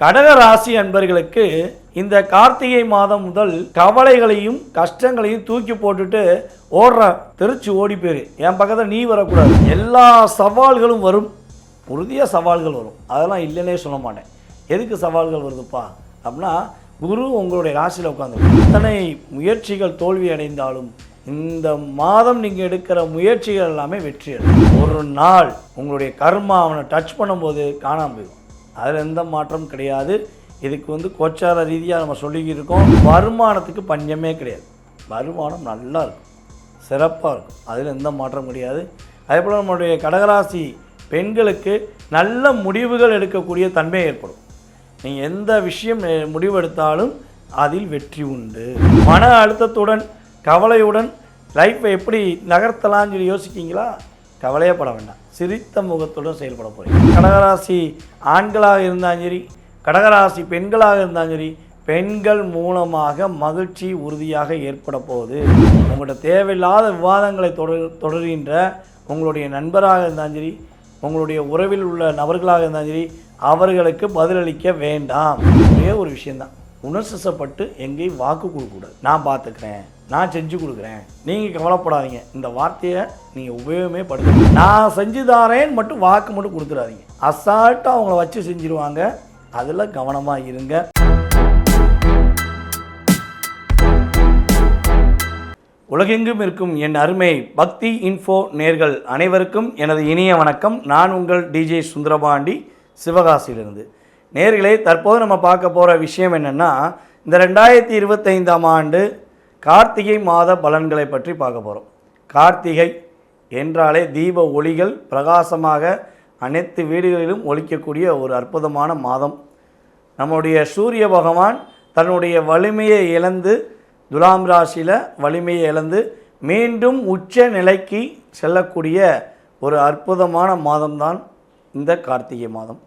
கடக ராசி அன்பர்களுக்கு இந்த கார்த்திகை மாதம் முதல் கவலைகளையும் கஷ்டங்களையும் தூக்கி போட்டுட்டு ஓடுற திருச்சி ஓடி போயிரு, என் பக்கத்தில் நீ வரக்கூடாது. எல்லா சவால்களும் வரும், உறுதியாக சவால்கள் வரும், அதெல்லாம் இல்லைன்னே சொல்ல மாட்டேன். எதுக்கு சவால்கள் வருதுப்பா அப்படின்னா, குரு உங்களுடைய ராசியில் உட்காந்து இத்தனை முயற்சிகள் தோல்வி அடைந்தாலும் இந்த மாதம் நீங்கள் எடுக்கிற முயற்சிகள் எல்லாமே வெற்றி அடையும். ஒரு நாள் உங்களுடைய கர்மா அவனை டச் பண்ணும்போது காணாமல் போயிடும், அதில் எந்த மாற்றமும் கிடையாது. இதுக்கு கோச்சார ரீதியாக நம்ம சொல்லிக்கிட்டு இருக்கோம். வருமானத்துக்கு பஞ்சமே கிடையாது, வருமானம் நல்லா இருக்கும், சிறப்பாக இருக்கும், அதில் எந்த மாற்றம் கிடையாது. அதே போல் நம்மளுடைய கடகராசி பெண்களுக்கு நல்ல முடிவுகள் எடுக்கக்கூடிய தன்மை ஏற்படும். நீங்கள் எந்த விஷயம் முடிவெடுத்தாலும் அதில் வெற்றி உண்டு. மன அழுத்தத்துடன் கவலையுடன் லைஃப்பை எப்படி நகர்த்தலாம்னு சொல்லி யோசிக்கிங்களா? கவலையே பட வேண்டாம், சிரித்த முகத்துடன் செயல்பட போகிறீங்க. கடகராசி ஆண்களாக இருந்தாலும் சரி, கடகராசி பெண்களாக இருந்தாலும் சரி, பெண்கள் மூலமாக மகிழ்ச்சி உறுதியாக ஏற்பட போகுது. உங்கள்கிட்ட தேவையில்லாத விவாதங்களை தொடர்கின்ற உங்களுடைய நண்பராக இருந்தாலும் சரி, உங்களுடைய உறவில் உள்ள நபர்களாக இருந்தாலும் சரி, அவர்களுக்கு பதிலளிக்க வேண்டாம். ஒரே ஒரு விஷயந்தான், உணர்ச்சிப்பட்டு எங்கேயும் வாக்கு கொடுக்கக்கூடாது. நான் பார்த்துக்கிறேன், நான் செஞ்சு கொடுக்குறேன், நீங்கள் கவலைப்படாதீங்க, இந்த வார்த்தையை நீங்கள் உபயோகமே படுத்து. நான் செஞ்சு தாரேன்னு மட்டும் வாக்கு மட்டும் கொடுத்துடாதீங்க. அசால்ட்டாக அவங்கள வச்சு செஞ்சுருவாங்க, அதில் கவனமாக இருங்க. உலகெங்கும் இருக்கும் என் அருமை பக்தி இன்ஃபோ நேர்கள் அனைவருக்கும் எனது இனிய வணக்கம். நான் உங்கள் டிஜே சுந்தரபாண்டி, சிவகாசியிலிருந்து. நேர்களே, தற்போது நம்ம பார்க்க போகிற விஷயம் என்னென்னா, இந்த 2025ஆம் ஆண்டு கார்த்திகை மாத பலன்களை பற்றி பார்க்க போகிறோம். கார்த்திகை என்றாலே தீப ஒளிகள் பிரகாசமாக அனைத்து வீடுகளிலும் ஒலிக்கக்கூடிய ஒரு அற்புதமான மாதம். நம்முடைய சூரிய பகவான் தன்னுடைய வலிமையை இழந்து, துலாம் ராசியில் வலிமையை இழந்து மீண்டும் உச்ச நிலைக்கு செல்லக்கூடிய ஒரு அற்புதமான மாதம்தான் இந்த கார்த்திகை மாதம்.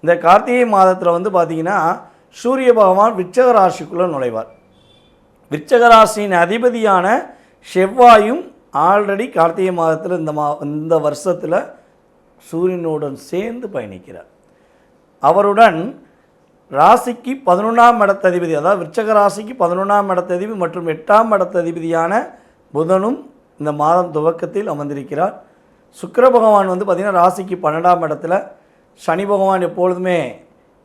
இந்த கார்த்திகை மாதத்தில் பார்த்திங்கன்னா, சூரிய பகவான் விருச்சிக ராசிக்குள்ளே நுழைவார். விருச்சிக ராசியின் அதிபதியான செவ்வாயும் ஆல்ரெடி கார்த்திகை மாதத்தில் இந்த வருஷத்தில் சூரியனுடன் சேர்ந்து பயணிக்கிறார். அவருடன் ராசிக்கு 11ஆம் இடத்ததிபதி, அதாவது விருச்சிக ராசிக்கு 11ஆம் இடத்ததிபதி மற்றும் 8ஆம் இடத்ததிபதியான புதனும் இந்த மாதம் துவக்கத்தில் அமர்ந்திருக்கிறார். சுக்கிர பகவான் பார்த்திங்கன்னா ராசிக்கு 12ஆம் இடத்துல, சனி பகவான் எப்பொழுதுமே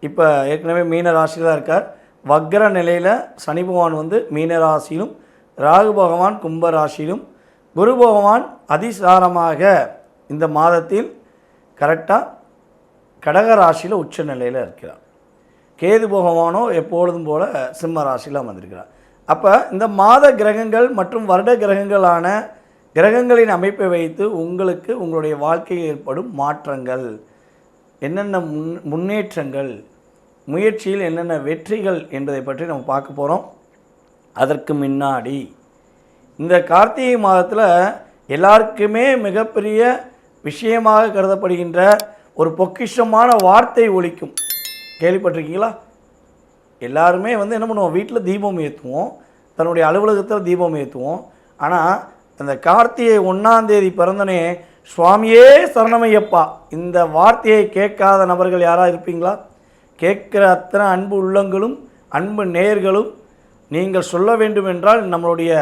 இப்போ ஏற்கனவே மீன ராசியில் தான் இருக்கார். வக்ர நிலையில் சனி பகவான் மீன ராசியிலும், ராகு பகவான் கும்ப ராசியிலும், குரு பகவான் அதிசாரமாக இந்த மாதத்தில் கரெக்டாக கடக ராசியில் உச்ச நிலையில் இருக்கிறார். கேது பகவானோ எப்பொழுதும் போல் சிம்ம ராசியில் அமர்ந்திருக்கிறார். அப்போ இந்த மாத கிரகங்கள் மற்றும் வருட கிரகங்களான கிரகங்களின் அமைப்பை வைத்து உங்களுக்கு உங்களுடைய வாழ்க்கையில் ஏற்படும் மாற்றங்கள், என்னென்ன முன்னேற்றங்கள், முயற்சியில் என்னென்ன வெற்றிகள் என்பதை பற்றி நம்ம பார்க்க போகிறோம். அதற்கு முன்னாடி இந்த கார்த்திகை மாதத்தில் எல்லாருக்குமே மிகப்பெரிய விஷயமாக கருதப்படுகின்ற ஒரு பொக்கிஷமான வார்த்தை ஒலிக்கும். கேள்விப்பட்டிருக்கீங்களா? எல்லாருமே என்ன பண்ணுவோம், வீட்டில் தீபம் ஏற்றுவோம், தன்னுடைய அலுவலகத்தில் தீபம் ஏற்றுவோம். ஆனால் அந்த கார்த்திகை 1ஆம் தேதி பிறந்தனே சுவாமியே சரணமையப்பா, இந்த வார்த்தையை கேட்காத நபர்கள் யாராக இருப்பீங்களா? கேட்குற அத்தனை அன்பு உள்ளங்களும் அன்பு நேயர்களும் நீங்கள் சொல்ல வேண்டும் என்றால் நம்மளுடைய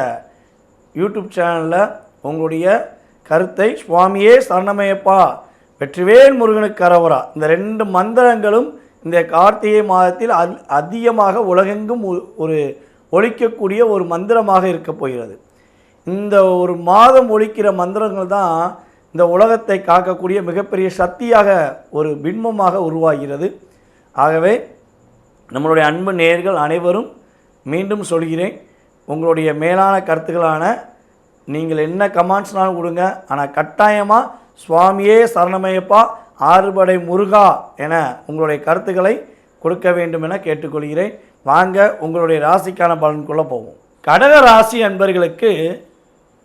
யூடியூப் சேனலில் உங்களுடைய கருத்தை சுவாமியே சரணமையப்பா, வெற்றிவேல் முருகனுக்கு கரவரா, இந்த 2 மந்திரங்களும் இந்த கார்த்திகை மாதத்தில் அதிகமாக உலகெங்கும் ஒரு ஒலிக்கக்கூடிய ஒரு மந்திரமாக இருக்க போகிறது. இந்த ஒரு மாதம் ஒலிக்கிற மந்திரங்கள் தான் இந்த உலகத்தை காக்கக்கூடிய மிகப்பெரிய சக்தியாக ஒரு பின்பமாக உருவாகிறது. ஆகவே நம்மளுடைய அன்பு நேயர்கள் அனைவரும் மீண்டும் சொல்கிறேன், உங்களுடைய மேலான கருத்துக்களான நீங்கள் என்ன கமெண்ட்ஸ்னாலும் கொடுங்க, ஆனால் கட்டாயமாக சுவாமியே சரணமையப்பா, ஆறுபடை முருகா என உங்களுடைய கருத்துக்களை கொடுக்க வேண்டும் என கேட்டுக்கொள்கிறேன். வாங்க உங்களுடைய ராசிக்கான பலனுக்குள்ளே போவோம். கடக ராசி அன்பர்களுக்கு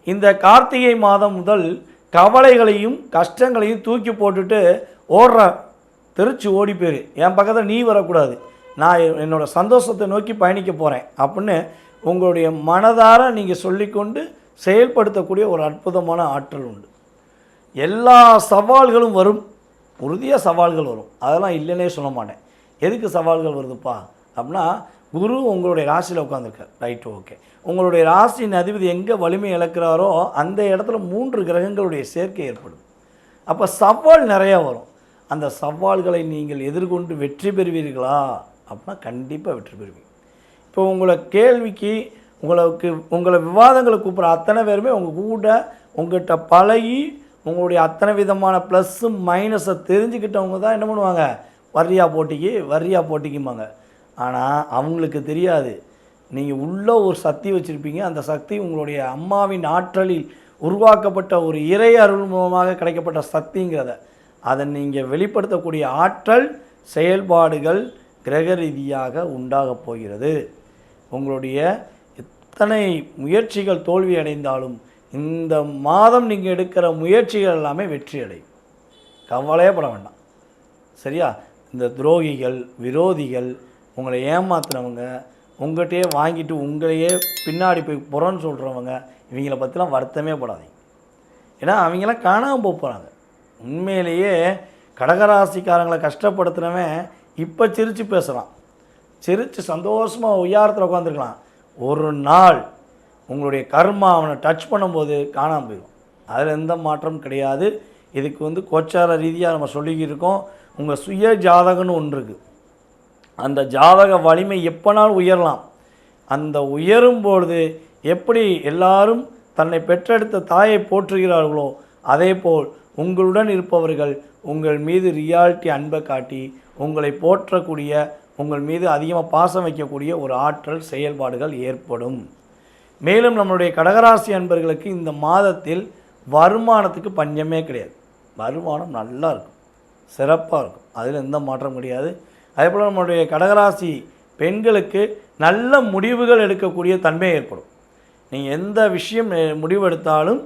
இந்த கார்த்திகை மாதம் முதல் கவலைகளையும் கஷ்டங்களையும் தூக்கி போட்டுட்டு ஓடுற திருச்சி ஓடி போயிரு, என் பக்கத்தில் நீ வரக்கூடாது, நான் என்னோடய சந்தோஷத்தை நோக்கி பயணிக்க போகிறேன் அப்படின்னு உங்களுடைய மனதார நீங்கள் சொல்லிக்கொண்டு செயல்படுத்தக்கூடிய ஒரு அற்புதமான ஆற்றல் உண்டு. எல்லா சவால்களும் வரும், உறுதியாக சவால்கள் வரும், அதெல்லாம் இல்லைன்னே சொல்ல மாட்டேன். எதுக்கு சவால்கள் வருதுப்பா அப்படின்னா, குரு உங்களுடைய ராசியில் உட்காந்துருக்கார், ரைட்டு, ஓகே. உங்களுடைய ராசியின் அதிபதி எங்கே வலிமை இழக்கிறாரோ அந்த இடத்துல 3 கிரகங்களுடைய சேர்க்கை ஏற்படும். அப்போ சவால் நிறையா வரும். அந்த சவால்களை நீங்கள் எதிர்கொண்டு வெற்றி பெறுவீர்களா அப்படின்னா கண்டிப்பாக வெற்றி பெறுவீங்க. இப்போ உங்களை கேள்விக்கு உங்களை விவாதங்களை கூப்பிட்ற அத்தனை பேருமே உங்கள் கூட உங்கள்கிட்ட பழகி உங்களுடைய அத்தனை விதமான ப்ளஸ்ஸு மைனஸை தெரிஞ்சுக்கிட்டவங்க தான் என்ன பண்ணுவாங்க, வர்றியா போட்டிக்கும்பாங்க. ஆனால் அவங்களுக்கு தெரியாது, நீங்கள் உள்ள ஒரு சக்தி வச்சுருப்பீங்க. அந்த சக்தி உங்களுடைய அம்மாவின் ஆற்றலில் உருவாக்கப்பட்ட ஒரு இறை அருள் மூலமாக கிடைக்கப்பட்ட சக்திங்கிறத அதை நீங்கள் வெளிப்படுத்தக்கூடிய ஆற்றல் செயல்பாடுகள் கிரக ரீதியாக உண்டாகப் போகிறது. உங்களுடைய எத்தனை முயற்சிகள் தோல்வி அடைந்தாலும் இந்த மாதம் நீங்கள் எடுக்கிற முயற்சிகள் எல்லாமே வெற்றி அடையும். கவலையே பட வேண்டாம், சரியா? இந்த துரோகிகள், விரோதிகள், உங்களை ஏமாத்துறவங்க, உங்கள்கிட்டயே வாங்கிட்டு உங்களையே பின்னாடி போய் புறன்னு சொல்கிறவங்க, இவங்கள பற்றிலாம் வருத்தமே படாதீங்க. ஏன்னா அவங்களாம் காணாமல் போகிறாங்க. உண்மையிலேயே கடகராசிக்காரங்களை கஷ்டப்படுத்துனவன் இப்போ சிரித்து பேசுகிறான், சிரித்து சந்தோஷமாக உயரத்தில் உட்காந்துருக்கலாம். ஒரு நாள் உங்களுடைய கர்மா அவனை டச் பண்ணும்போது காணாமல் போயிடும். அதில் எந்த மாற்றமும் கிடையாது. இதுக்கு கோச்சார ரீதியாக நம்ம சொல்லிக்கிருக்கோம். உங்கள் சுய ஜாதகம்னு ஒன்று இருக்குது. அந்த ஜாதக வலிமை எப்போனாலும் உயரலாம். அந்த உயரும்பொழுது எப்படி எல்லாரும் தன்னை பெற்றெடுத்த தாயை போற்றுகிறார்களோ அதே போல் உங்களுடன் இருப்பவர்கள் உங்கள் மீது ரியாலிட்டி அன்பை காட்டி உங்களை போற்றக்கூடிய, உங்கள் மீது அதிகமாக பாசம் வைக்கக்கூடிய ஒரு ஆற்றல் செயல்பாடுகள் ஏற்படும். மேலும் நம்மளுடைய கடகராசி அன்பர்களுக்கு இந்த மாதத்தில் வருமானத்துக்கு பஞ்சமே கிடையாது. வருமானம் நல்லா இருக்கும், சிறப்பாக இருக்கும், அதில் எந்த மாற்றம் கிடையாது. அதேபோல் நம்மளுடைய கடகராசி பெண்களுக்கு நல்ல முடிவுகள் எடுக்கக்கூடிய தன்மை ஏற்படும். நீங்கள் எந்த விஷயம் முடிவெடுத்தாலும்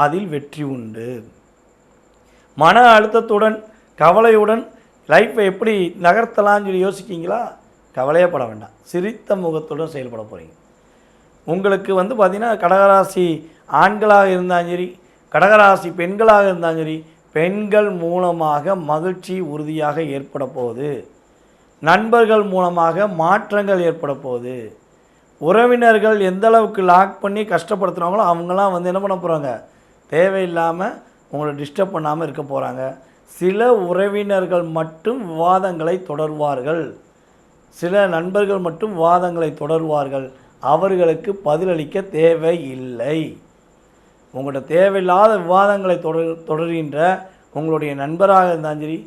அதில் வெற்றி உண்டு. மன அழுத்தத்துடன் கவலையுடன் லைஃப்பை எப்படி நகர்த்தலாம்னு சொல்லி யோசிக்கிங்களா? கவலையே பட வேண்டாம், சிரித்த முகத்துடன் செயல்பட போகிறீங்க. உங்களுக்கு பார்த்திங்கன்னா கடகராசி ஆண்களாக இருந்தாலும் சரி, கடகராசி பெண்களாக இருந்தாலும் சரி, பெண்கள் மூலமாக மகிழ்ச்சி உறுதியாக ஏற்பட போகுது. நண்பர்கள் மூலமாக மாற்றங்கள் ஏற்பட போகுது. உறவினர்கள் எந்த அளவுக்கு லாக் பண்ணி கஷ்டப்படுத்துகிறாங்களோ அவங்களாம் என்ன பண்ண போகிறாங்க, தேவையில்லாமல் உங்களை டிஸ்டர்ப் பண்ணாமல் இருக்க போகிறாங்க. சில உறவினர்கள் மட்டும் விவாதங்களை தொடர்வார்கள், சில நண்பர்கள் மட்டும் விவாதங்களை தொடர்வார்கள். அவர்களுக்கு பதிலளிக்க தேவையில்லை. உங்கள்கிட்ட தேவையில்லாத விவாதங்களை தொடர்கின்ற உங்களுடைய நண்பராக இருந்தாலும் சரி,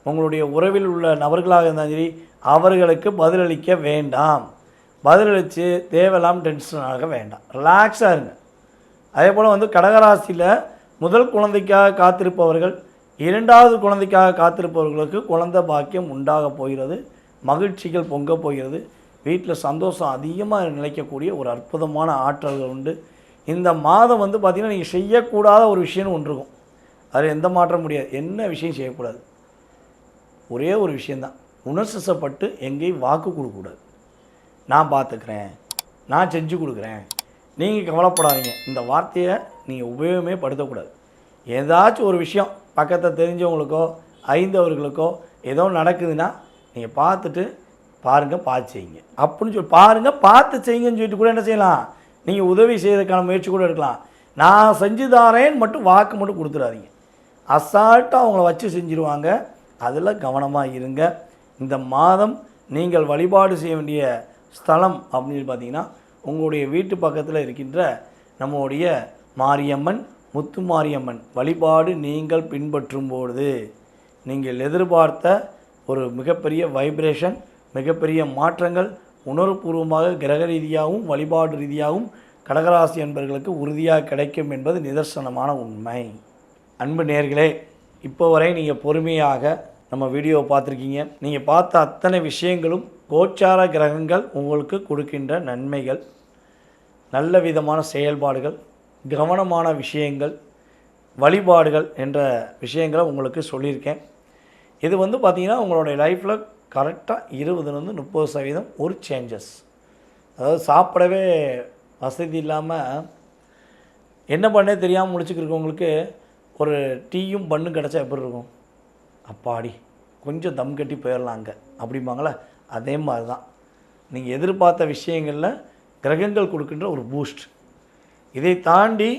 உங்களுடைய உறவில் உள்ள நபர்களாக இருந்தாலும் சரி, அவர்களுக்கு பதிலளிக்க வேண்டாம். பதிலளித்து தேவையில்லாமல் டென்ஷன் ஆக வேண்டாம், ரிலாக்ஸாக இருங்க. அதே போல் கடகராசியில் முதல் குழந்தைக்காக காத்திருப்பவர்கள், 2வது குழந்தைக்காக காத்திருப்பவர்களுக்கு குழந்தை பாக்கியம் உண்டாக போகிறது. மகிழ்ச்சிகள் பொங்க போகிறது. வீட்டில் சந்தோஷம் அதிகமாக நிலைக்கக்கூடிய ஒரு அற்புதமான ஆற்றல்கள் உண்டு. இந்த மாதம் பார்த்திங்கன்னா நீங்கள் செய்யக்கூடாத ஒரு விஷயம்னு ஒன்று இருக்கும். அதில் எந்த மாற்றம் முடியாது. என்ன விஷயம் செய்யக்கூடாது? ஒரே ஒரு விஷயந்தான், உணர்ச்சிசப்பட்டு எங்கேயும் வாக்கு கொடுக்கக்கூடாது. நான் பார்த்துக்கிறேன், நான் செஞ்சு கொடுக்குறேன், நீங்கள் கவலைப்படாதீங்க, இந்த வார்த்தையை நீங்கள் உபயோகமே படுத்தக்கூடாது. ஏதாச்சும் ஒரு விஷயம் பக்கத்தில் தெரிஞ்சவங்களுக்கோ ஐந்தவர்களுக்கோ ஏதோ நடக்குதுன்னா நீங்கள் பார்த்துட்டு பாருங்கள், பார்த்து செய்யுங்க அப்படின்னு சொல்லி பாருங்கள், பார்த்து செய்யுங்கன்னு சொல்லிட்டு கூட என்ன செய்யலாம், நீங்கள் உதவி செய்யறதுக்கான முயற்சி கூட எடுக்கலாம். நான் செஞ்சு தாரேன்னு மட்டும் வாக்கு மட்டும் கொடுத்துடாதீங்க. அசால்ட்டாக அவங்கள வச்சு செஞ்சுருவாங்க. அதில் கவனமாக இருங்க. இந்த மாதம் நீங்கள் வழிபாடு செய்ய வேண்டிய ஸ்தலம் அப்படின்னு பார்த்தீங்கன்னா, உங்களுடைய வீட்டு பக்கத்தில் இருக்கின்ற நம்முடைய மாரியம்மன், முத்து மாரியம்மன் வழிபாடு நீங்கள் பின்பற்றும்போது நீங்கள் எதிர்பார்த்த ஒரு மிகப்பெரிய வைப்ரேஷன், மிகப்பெரிய மாற்றங்கள் உணர்வுபூர்வமாக கிரக ரீதியாகவும் வழிபாடு ரீதியாகவும் கடகராசி என்பவர்களுக்கு உறுதியாக கிடைக்கும் என்பது நிதர்சனமான உண்மை. அன்பு நேயர்களே, இப்போ வரை நீங்கள் பொறுமையாக நம்ம வீடியோவை பார்த்துருக்கீங்க. நீங்கள் பார்த்த அத்தனை விஷயங்களும் கோச்சார கிரகங்கள் உங்களுக்கு கொடுக்கின்ற நன்மைகள், நல்ல விதமான செயல்பாடுகள், கவனமான விஷயங்கள், வழிபாடுகள் என்ற விஷயங்களை உங்களுக்கு சொல்லியிருக்கேன். இது பார்த்திங்கன்னா உங்களுடைய லைஃப்பில் கரெக்டாக 20-30% ஒரு சேஞ்சஸ். அதாவது சாப்பிடவே வசதி இல்லாமல் என்ன பண்ணே தெரியாமல் முடிச்சுக்கிருக்கவங்களுக்கு ஒரு டீயும் பண்ணும் கிடச்சா எப்படி இருக்கும்? அப்பாடி கொஞ்சம் தம் கட்டி போயிடலாங்க அப்படிம்பாங்களே, அதே மாதிரி தான் நீங்கள் எதிர்பார்த்த விஷயங்களில் கிரகங்கள் கொடுக்கின்ற ஒரு பூஸ்ட். இதை தாண்டி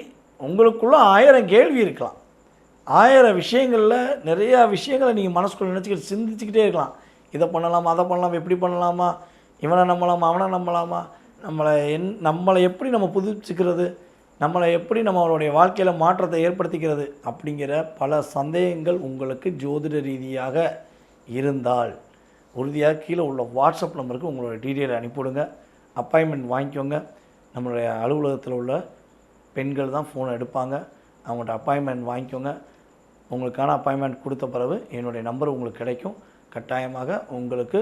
உங்களுக்குள்ள 1000 கேள்வி இருக்கலாம். 1000 விஷயங்களில் நிறையா விஷயங்களை நீங்கள் மனசுக்குள்ளே நினச்சிக்கிட்டு சிந்திச்சுக்கிட்டே இருக்கலாம். இதை பண்ணலாமா, அதை பண்ணலாமா, எப்படி பண்ணலாமா, இவனை நம்பலாமா, அவனை நம்பலாமா, நம்மளை எப்படி நம்ம புதுப்பிச்சுக்கிறது, நம்மளை எப்படி நம்மளுடைய வாழ்க்கையில் மாற்றத்தை ஏற்படுத்திக்கிறது அப்படிங்கிற பல சந்தேகங்கள் உங்களுக்கு ஜோதிட ரீதியாக இருந்தால் உறுதியாக கீழே உள்ள வாட்ஸ்அப் நம்பருக்கு உங்களோட டீட்டெயில் அனுப்பிவிடுங்க. அப்பாயின்மெண்ட் வாங்கிக்கோங்க. நம்மளுடைய அலுவலகத்தில் உள்ள பெண்கள் தான் ஃபோனை எடுப்பாங்க. அவங்கள்ட்ட அப்பாயின்மெண்ட் வாங்கிக்கோங்க. உங்களுக்கான அப்பாயின்மெண்ட் கொடுத்த பிறகு என்னுடைய நம்பர் உங்களுக்கு கிடைக்கும். கட்டாயமாக உங்களுக்கு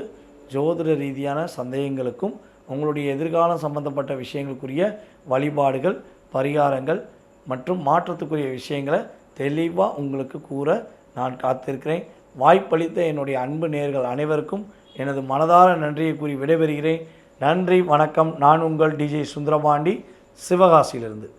ஜோதிட ரீதியான சந்தேகங்களுக்கும் உங்களுடைய எதிர்காலம் சம்பந்தப்பட்ட விஷயங்களுக்குரிய வழிபாடுகள், பரிகாரங்கள் மற்றும் மாற்றத்துக்குரிய விஷயங்களை தெளிவாக உங்களுக்கு கூற நான் காத்திருக்கிறேன். வாய்ப்பளித்த என்னுடைய அன்பு நேயர்கள் அனைவருக்கும் எனது மனதார நன்றியை கூறி விடைபெறுகிறேன். நன்றி, வணக்கம். நான் உங்கள் டிஜே சுந்தரபாண்டி, சிவகாசியிலிருந்து.